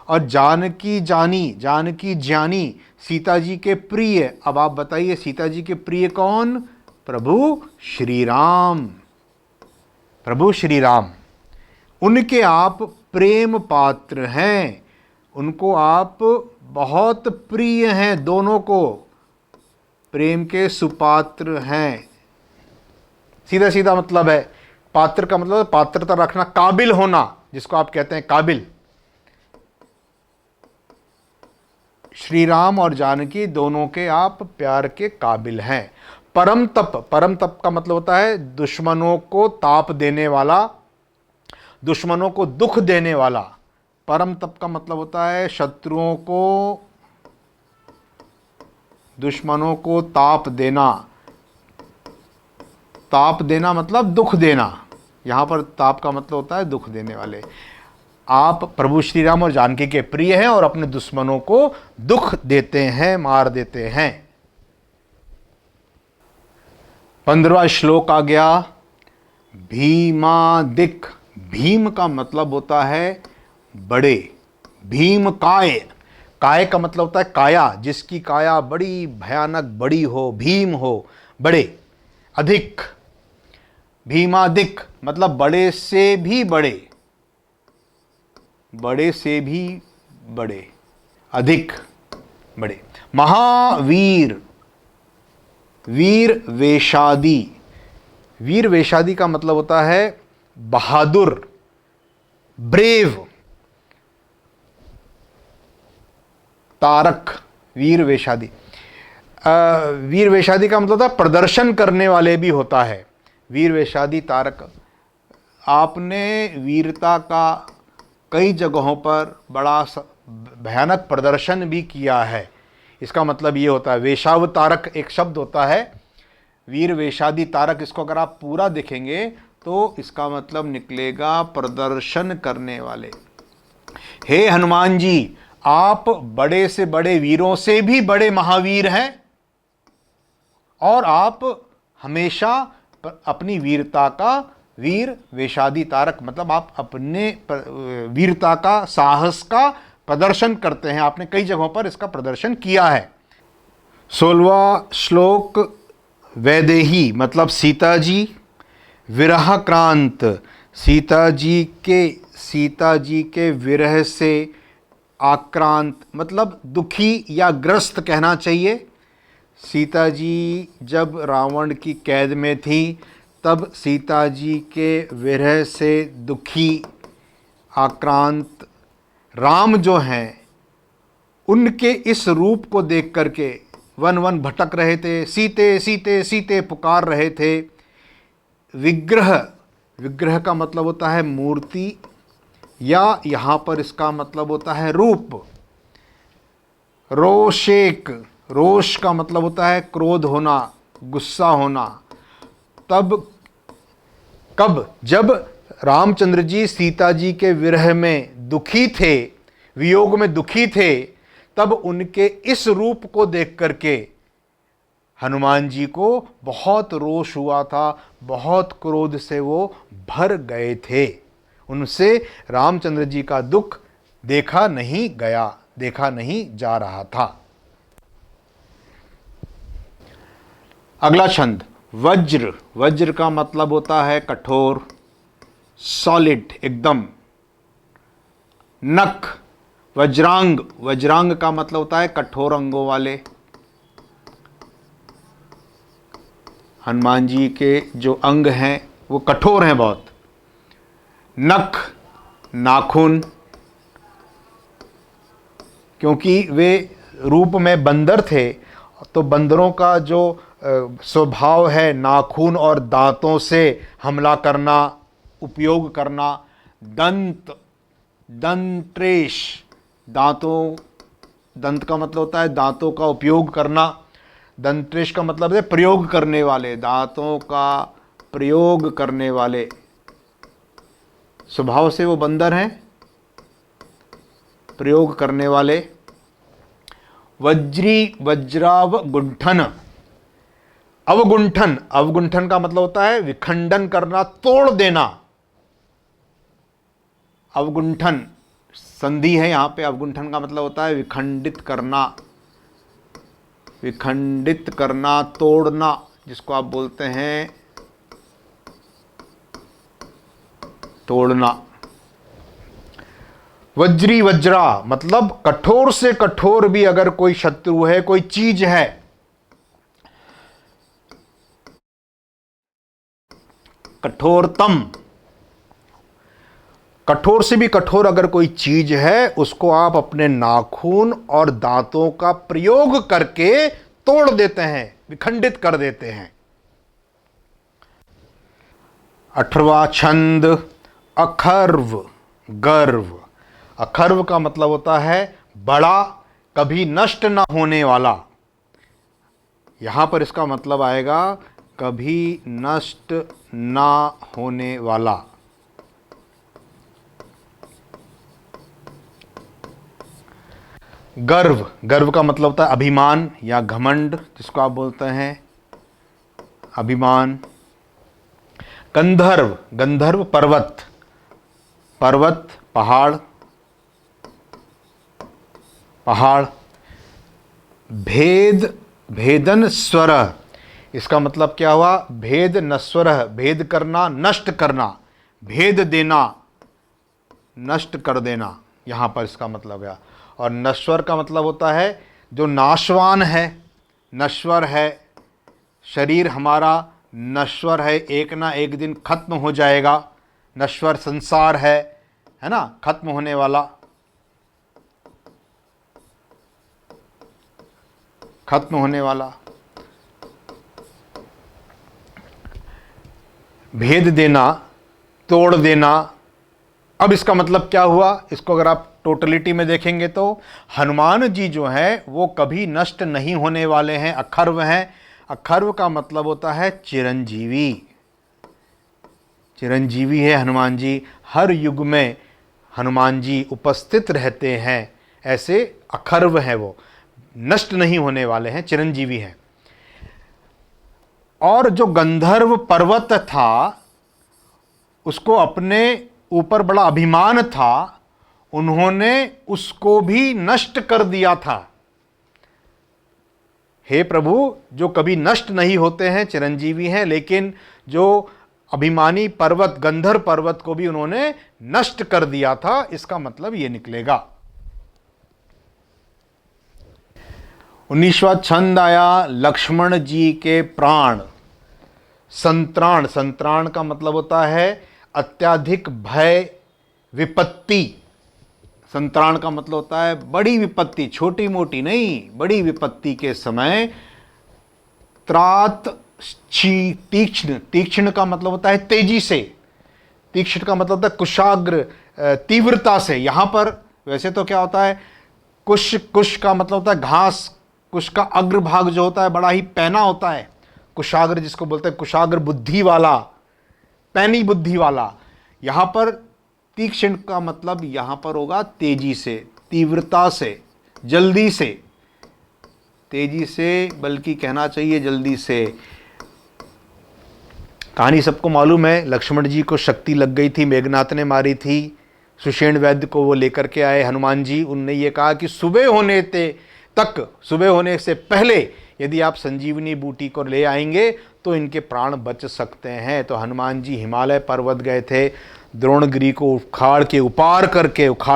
और जानकी ज्ञानी सीता जी के प्रिय। अब आप बताइए सीता जी के प्रिय कौन, प्रभु श्री राम। उनके आप प्रेम पात्र हैं, उनको आप बहुत प्रिय हैं, दोनों को प्रेम के सुपात्र हैं। सीधा सीधा मतलब है, पात्र का मतलब पात्रता रखना, काबिल होना, जिसको आप कहते हैं काबिल। श्री राम और जानकी दोनों के आप प्यार के काबिल हैं। परम तप का मतलब होता है दुश्मनों को ताप देने वाला, दुश्मनों को दुख देने वाला। परम तप का मतलब होता है दुश्मनों को ताप देना मतलब दुख देना। यहां पर ताप का मतलब होता है दुख देने वाले। आप प्रभु श्री राम और जानकी के प्रिय हैं और अपने दुश्मनों को दुख देते हैं, मार देते हैं। 15वां श्लोक आ गया, भीमादिक। भीम का मतलब होता है बड़े, भीम काय का मतलब होता है काया, जिसकी काया बड़ी भयानक बड़ी हो, भीम हो, बड़े। अधिक, भीमादिक मतलब बड़े से भी बड़े, अधिक बड़े। महावीर, वीर वेशादी का मतलब होता है बहादुर, ब्रेव। तारक, वीर वेशादी का मतलब होता है प्रदर्शन करने वाले भी होता है, वीर वेशादी तारक। आपने वीरता का कई जगहों पर बड़ा भयानक प्रदर्शन भी किया है, इसका मतलब ये होता है। वेशावतारक एक शब्द होता है, वीर वेशादी तारक, इसको अगर आप पूरा देखेंगे तो इसका मतलब निकलेगा प्रदर्शन करने वाले। हे हनुमान जी, आप बड़े से बड़े वीरों से भी बड़े महावीर हैं और आप हमेशा अपनी वीरता का, वीर वेशादी तारक मतलब आप अपने वीरता का, साहस का प्रदर्शन करते हैं। आपने कई जगहों पर इसका प्रदर्शन किया है। 16वां श्लोक, वैदेही मतलब सीता जी। विरहक्रांत, सीता जी के विरह से आक्रांत मतलब दुखी या ग्रस्त कहना चाहिए। सीता जी जब रावण की कैद में थी, तब सीता जी के विरह से दुखी, आक्रांत। राम जो हैं, उनके इस रूप को देख करके वन वन भटक रहे थे, सीते सीते सीते पुकार रहे थे। विग्रह का मतलब होता है मूर्ति, या यहाँ पर इसका मतलब होता है रूप। रोषेक, रोष का मतलब होता है क्रोध होना, गुस्सा होना। कब जब रामचंद्र जी सीता जी के विरह में दुखी थे, वियोग में दुखी थे, तब उनके इस रूप को देख करके हनुमान जी को बहुत रोष हुआ था, बहुत क्रोध से वो भर गए थे। उनसे रामचंद्र जी का दुख देखा नहीं गया, देखा नहीं जा रहा था। अगला छंद वज्र। वज्र का मतलब होता है कठोर, सॉलिड, एकदम। नख, वज्रांग। वज्रांग का मतलब होता है कठोर अंगों वाले। हनुमान जी के जो अंग हैं वो कठोर हैं बहुत। नख, नाखून, क्योंकि वे रूप में बंदर थे, तो बंदरों का जो स्वभाव है नाखून और दांतों से हमला करना, उपयोग करना। दंत, दंत्रेश, दांतों, दंत का मतलब होता है दांतों का उपयोग करना। दंत्रेश का मतलब है प्रयोग करने वाले, दांतों का प्रयोग करने वाले। स्वभाव से वो बंदर हैं, प्रयोग करने वाले। वज्री, वज्रावगुंठन। अवगुंठन, अवगुंठन का मतलब होता है विखंडन करना, तोड़ देना। अवगुंठन संधि है यहां पे। अवगुंठन का मतलब होता है विखंडित करना, विखंडित करना, तोड़ना, जिसको आप बोलते हैं तोड़ना। वज्री, वज्रा मतलब कठोर से कठोर भी अगर कोई शत्रु है, कोई चीज है, कठोरतम, कठोर से भी कठोर अगर कोई चीज है, उसको आप अपने नाखून और दांतों का प्रयोग करके तोड़ देते हैं, विखंडित कर देते हैं। 18वां छंद अखर्व, गर्व। अखर्व का मतलब होता है बड़ा, कभी नष्ट ना होने वाला। यहां पर इसका मतलब आएगा कभी नष्ट ना होने वाला। गर्व, गर्व का मतलब होता है अभिमान या घमंड, जिसको आप बोलते हैं अभिमान। गंधर्व, गंधर्व पर्वत, पर्वत, पहाड़, पहाड़। भेद, भेदन स्वर, इसका मतलब क्या हुआ? भेद नस्वर, भेद करना, नष्ट करना, भेद देना, नष्ट कर देना, यहां पर इसका मतलब है। और नश्वर का मतलब होता है जो नाशवान है, नश्वर है, शरीर हमारा नश्वर है, एक ना एक दिन खत्म हो जाएगा। नश्वर संसार है ना, खत्म होने वाला, खत्म होने वाला। भेद देना, तोड़ देना। अब इसका मतलब क्या हुआ? इसको अगर आप टोटलिटी में देखेंगे तो हनुमान जी जो हैं वो कभी नष्ट नहीं होने वाले हैं, अखर्व हैं। अखर्व का मतलब होता है चिरंजीवी, चिरंजीवी है हनुमान जी, हर युग में हनुमान जी उपस्थित रहते हैं, ऐसे अखर्व हैं, वो नष्ट नहीं होने वाले हैं, चिरंजीवी हैं। और जो गंधर्व पर्वत था उसको अपने ऊपर बड़ा अभिमान था, उन्होंने उसको भी नष्ट कर दिया था। हे प्रभु, जो कभी नष्ट नहीं होते हैं, चिरंजीवी हैं, लेकिन जो अभिमानी पर्वत, गंधर्व पर्वत को भी उन्होंने नष्ट कर दिया था। इसका मतलब यह निकलेगा। 19वां छंद आया लक्ष्मण जी के प्राण। संत्राण, संत्राण का मतलब होता है अत्याधिक भय, विपत्ति। संत्राण का मतलब होता है बड़ी विपत्ति, छोटी मोटी नहीं, बड़ी विपत्ति के समय त्रात तीक्ष्ण, तीक्ष्ण का मतलब होता है तेजी से, तीक्ष्ण का मतलब होता है कुशाग्र, तीव्रता से। यहां पर वैसे तो क्या होता है, कुश, कुश का मतलब होता है घास, कुश का अग्रभाग जो होता है बड़ा ही पैना होता है। कुशाग्र जिसको बोलते हैं, कुशाग्र बुद्धि वाला, पैनी बुद्धि वाला। यहां पर तीक्ष्ण का मतलब यहां पर होगा तेजी से, तीव्रता से, जल्दी से, तेजी से बल्कि कहना चाहिए जल्दी से। कहानी सबको मालूम है, लक्ष्मण जी को शक्ति लग गई थी, मेघनाथ ने मारी थी, सुषेण वैद्य को वो लेकर के आए हनुमान जी। उनने ये कहा कि सुबह होने से पहले यदि आप संजीवनी बूटी को ले आएंगे तो इनके प्राण बच सकते हैं। तो हनुमान जी हिमालय पर्वत गए थे, द्रोणगिरी को उखाड़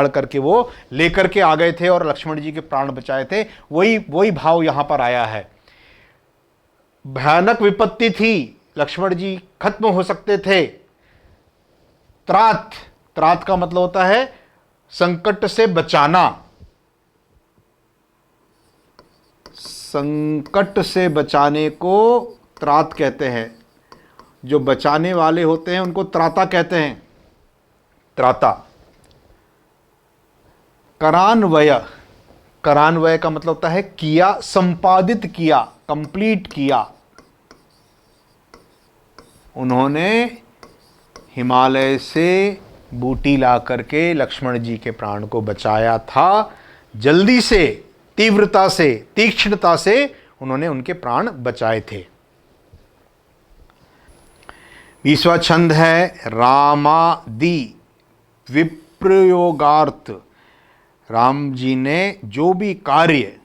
करके वो लेकर के आ गए थे और लक्ष्मण जी के प्राण बचाए थे। वही भाव यहां पर आया है। भयानक विपत्ति थी, लक्ष्मण जी खत्म हो सकते थे। त्रात का मतलब होता है संकट से बचाना, संकट से बचाने को त्रात कहते हैं। जो बचाने वाले होते हैं उनको त्राता कहते हैं, त्राता। करान्वय का मतलब होता है किया, संपादित किया, कंप्लीट किया। उन्होंने हिमालय से बूटी ला करके लक्ष्मण जी के प्राण को बचाया था। जल्दी से, तीव्रता से, तीक्ष्णता से उन्होंने उनके प्राण बचाए थे। 20वां छंद है रामादि विप्रयोगार्थ। राम जी ने जो भी कार्य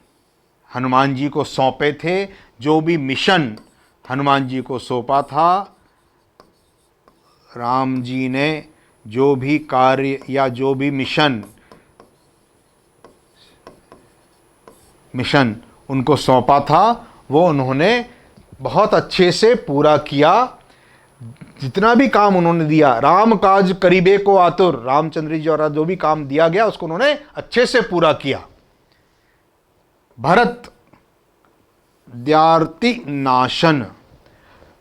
हनुमान जी को सौंपे थे, जो भी मिशन हनुमान जी को सौंपा था, राम जी ने जो भी कार्य या जो भी मिशन उनको सौंपा था वो उन्होंने बहुत अच्छे से पूरा किया। जितना भी काम उन्होंने दिया, राम काज करीबे को आतुर, रामचंद्र जी द्वारा जो भी काम दिया गया उसको उन्होंने अच्छे से पूरा किया। भरत द्यार्ति नाशन।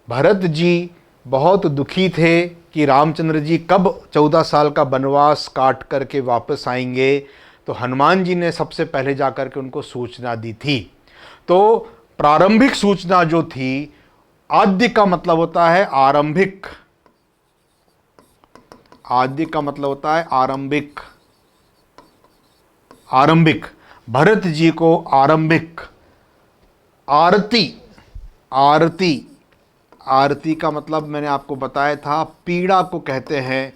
भरत जी बहुत दुखी थे कि रामचंद्र जी कब 14 साल का वनवास काट करके वापस आएंगे। तो हनुमान जी ने सबसे पहले जाकर के उनको सूचना दी थी। तो प्रारंभिक सूचना जो थी, आद्य का मतलब होता है आरंभिक, आद्य का मतलब होता है आरंभिक, आरंभिक। भरत जी को आरंभिक। आरती का मतलब मैंने आपको बताया था, पीड़ा को कहते हैं,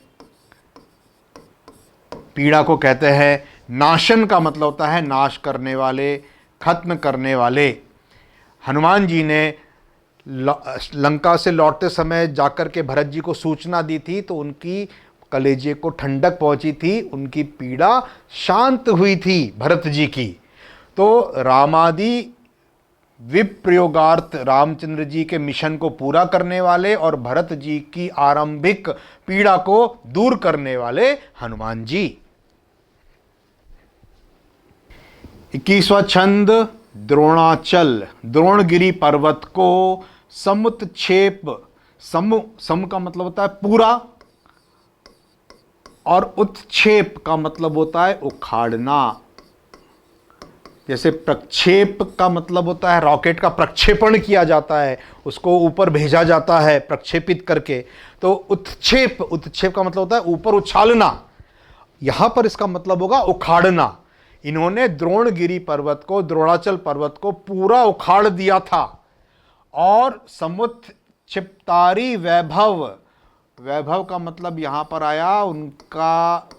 पीड़ा को कहते हैं। नाशन का मतलब होता है नाश करने वाले, खत्म करने वाले। हनुमान जी ने लंका से लौटते समय जाकर के भरत जी को सूचना दी थी, तो उनकी कलेजे को ठंडक पहुंची थी, उनकी पीड़ा शांत हुई थी भरत जी की। तो रामादि विप्रयोगार्थ, रामचंद्र जी के मिशन को पूरा करने वाले और भरत जी की आरंभिक पीड़ा को दूर करने वाले हनुमान जी। 21वां छंद द्रोणाचल। द्रोणगिरी पर्वत को समुत्क्षेप, सम का मतलब होता है पूरा, और उत्क्षेप का मतलब होता है उखाड़ना। जैसे प्रक्षेप का मतलब होता है रॉकेट का प्रक्षेपण किया जाता है, उसको ऊपर भेजा जाता है प्रक्षेपित करके। तो उत्क्षेप का मतलब होता है ऊपर उछालना। यहां पर इसका मतलब होगा उखाड़ना। इन्होंने द्रोणगिरी पर्वत को, द्रोणाचल पर्वत को पूरा उखाड़ दिया था। और समुत्क्षिप्तारी वैभव, वैभव का मतलब यहां पर आया उनका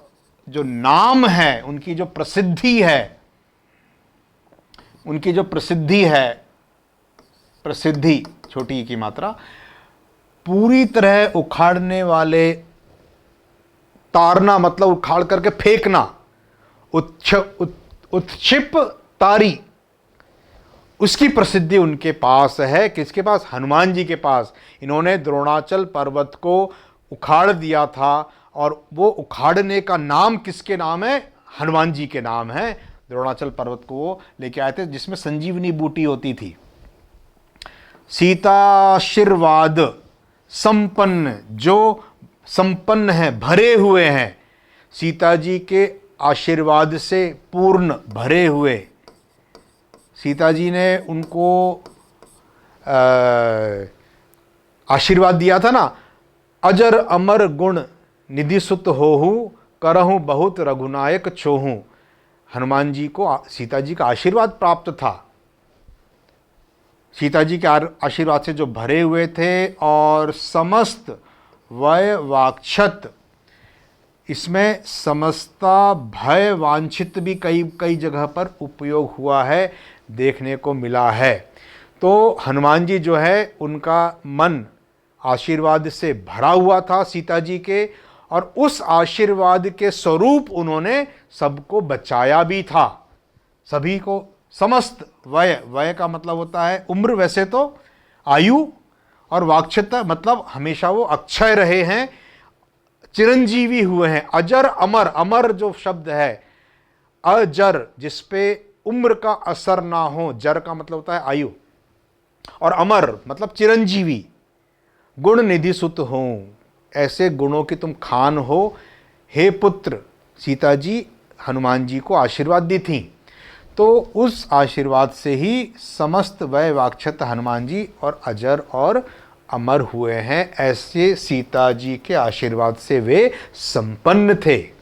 जो नाम है, उनकी जो प्रसिद्धि है, उनकी जो प्रसिद्धि है, प्रसिद्धि छोटी की मात्रा, पूरी तरह उखाड़ने वाले, तारना मतलब उखाड़ करके फेंकना, उत्क्षिप तारी, उसकी प्रसिद्धि उनके पास है। किसके पास? हनुमान जी के पास। इन्होंने द्रोणाचल पर्वत को उखाड़ दिया था और वो उखाड़ने का नाम किसके नाम है? हनुमान जी के नाम है। द्रोणाचल पर्वत को वो लेके आए थे जिसमें संजीवनी बूटी होती थी। सीताशीर्वाद संपन्न, जो संपन्न है, भरे हुए हैं, सीता जी के आशीर्वाद से पूर्ण, भरे हुए। सीता जी ने उनको आशीर्वाद दिया था ना, अजर अमर गुण निधि सुत होहु, करहु बहुत रघुनायक छोहू। हनुमान जी को सीता जी का आशीर्वाद प्राप्त था। सीता जी के आशीर्वाद से जो भरे हुए थे, और समस्त वय वाक्षत, इसमें समस्ता भय वांछित भी कई कई जगह पर उपयोग हुआ है, देखने को मिला है। तो हनुमान जी जो है, उनका मन आशीर्वाद से भरा हुआ था सीता जी के, और उस आशीर्वाद के स्वरूप उन्होंने सबको बचाया भी था, सभी को। समस्त वय, वय का मतलब होता है उम्र वैसे तो, आयु, और वाक्षता मतलब हमेशा वो अक्षय रहे हैं, चिरंजीवी हुए हैं, अजर अमर। अमर जो शब्द है, अजर, जिसपे उम्र का असर ना हो, जर का मतलब होता है आयु, और अमर मतलब चिरंजीवी, गुण निधि सुत हो, ऐसे गुणों की तुम खान हो, हे पुत्र। सीता जी हनुमान जी को आशीर्वाद दी थी, तो उस आशीर्वाद से ही समस्त वय वाक्षत हनुमान जी और अजर और अमर हुए हैं। ऐसे सीता जी के आशीर्वाद से वे संपन्न थे।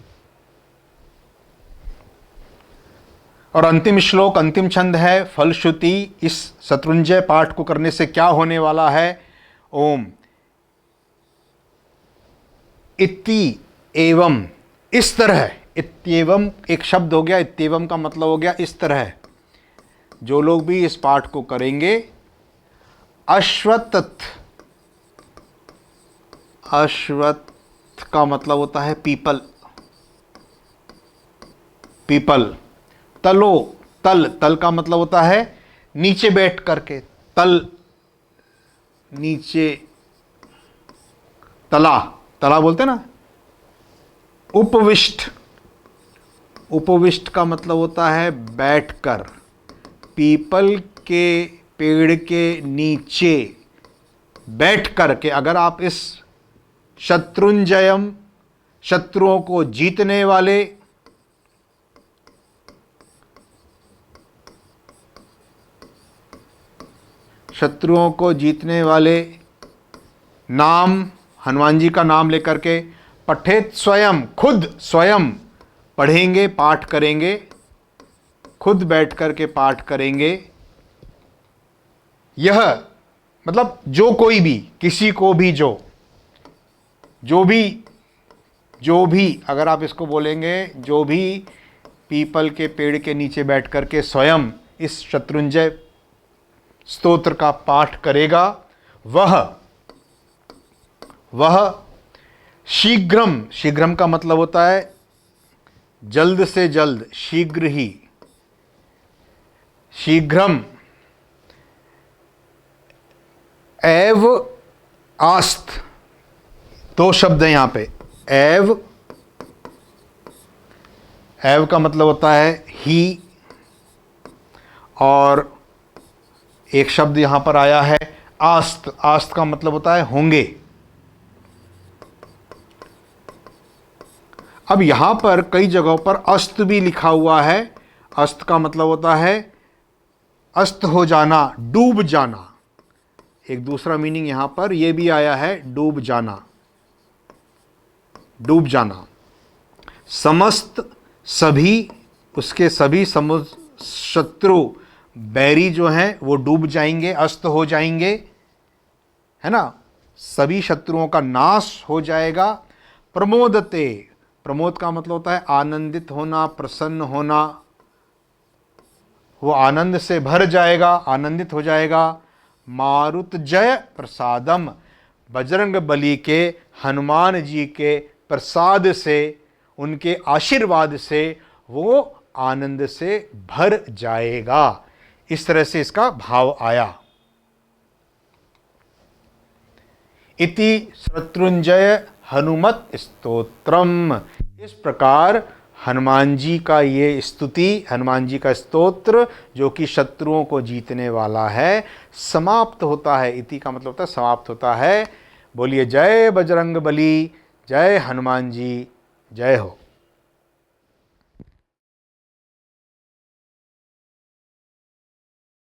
और अंतिम श्लोक, अंतिम छंद है फलश्रुति। इस शत्रुंजय पाठ को करने से क्या होने वाला है? ओम इति एवं, इस तरह। इत्येवम एक शब्द हो गया, इत्येवम का मतलब हो गया इस तरह। जो लोग भी इस पाठ को करेंगे, अश्वत्थ, अश्वत्थ का मतलब होता है पीपल, पीपल। तलो, तल, तल का मतलब होता है नीचे बैठ करके, तल, नीचे, तला, तला बोलते ना। उपविष्ट, उपविष्ट का मतलब होता है बैठकर, पीपल के पेड़ के नीचे बैठ करके। अगर आप इस शत्रुंजयम, शत्रुओं को जीतने वाले, शत्रुओं को जीतने वाले नाम, हनुमान जी का नाम लेकर के, पठेत स्वयं, खुद स्वयं पढ़ेंगे, पाठ करेंगे, खुद बैठ करके पाठ करेंगे। यह मतलब जो कोई भी, किसी को भी, जो भी अगर आप इसको बोलेंगे, जो भी पीपल के पेड़ के नीचे बैठ करके स्वयं इस शत्रुंजय स्तोत्र का पाठ करेगा, वह शीघ्रम, शीघ्रम का मतलब होता है जल्द से जल्द, शीघ्र ही, शीघ्रम। एव आस्त, दो शब्द हैं यहां पे। एव, एव का मतलब होता है ही, और एक शब्द यहां पर आया है आस्त, आस्त का मतलब होता है होंगे। अब यहां पर कई जगहों पर अस्त भी लिखा हुआ है। अस्त का मतलब होता है अस्त हो जाना, डूब जाना। एक दूसरा मीनिंग यहां पर यह भी आया है, डूब जाना, डूब जाना। समस्त, सभी, उसके सभी शत्रु, बैरी जो हैं वो डूब जाएंगे, अस्त हो जाएंगे, है ना। सभी शत्रुओं का नाश हो जाएगा। प्रमोदते, प्रमोद का मतलब होता है आनंदित होना, प्रसन्न होना, वो आनंद से भर जाएगा, आनंदित हो जाएगा। मारुत जय प्रसादम, बजरंग बली के, हनुमान जी के प्रसाद से, उनके आशीर्वाद से वो आनंद से भर जाएगा। इस तरह से इसका भाव आया। इति शत्रुंजय हनुमत स्तोत्रम। इस प्रकार हनुमान जी का ये स्तुति, हनुमान जी का स्तोत्र जो कि शत्रुओं को जीतने वाला है, समाप्त होता है। इति का मतलब होता है समाप्त होता है। बोलिए जय बजरंग बली, जय हनुमान जी, जय हो।